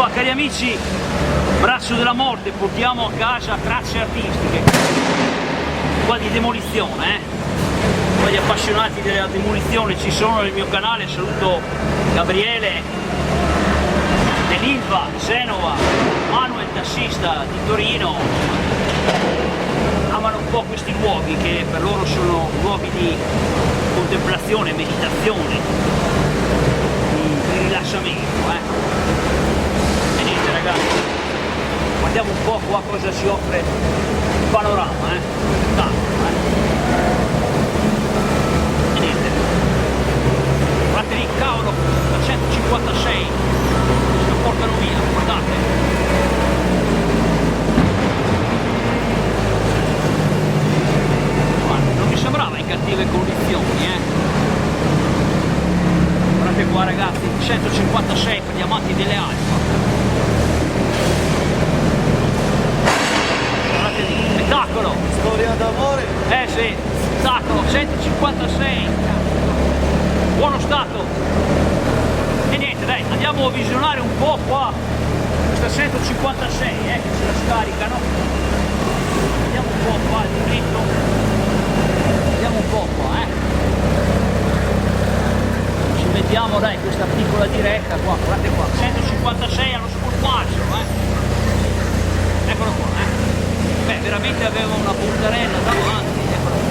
Allora cari amici, braccio della morte, portiamo a casa tracce artistiche qua di demolizione, Poi gli appassionati della demolizione ci sono nel mio canale, saluto Gabriele dell'Ilva, Genova, Manuel tassista di Torino. Amano un po' questi luoghi che per loro sono luoghi di contemplazione, meditazione, di rilassamento, E niente ragazzi, guardiamo un po' qua cosa ci offre il panorama, E niente, guardate lì, cavolo, la 156, ce la portano via, guardate. Non mi sembrava in cattive condizioni, Guardate qua ragazzi, 156 per gli amanti delle Alfa. Guardate lì, spettacolo! Storia d'amore! Sì, spettacolo, 156! Buono stato! E niente, dai, andiamo a visionare un po' qua questa 156, che ce la scaricano. Vediamo un po' qua il diritto. Vediamo un po' qua, Ci mettiamo, dai, questa piccola diretta qua, guardate qua, 156 allo sportaccio, Eccolo qua, Beh, veramente aveva una puntarella davanti, eccolo qua.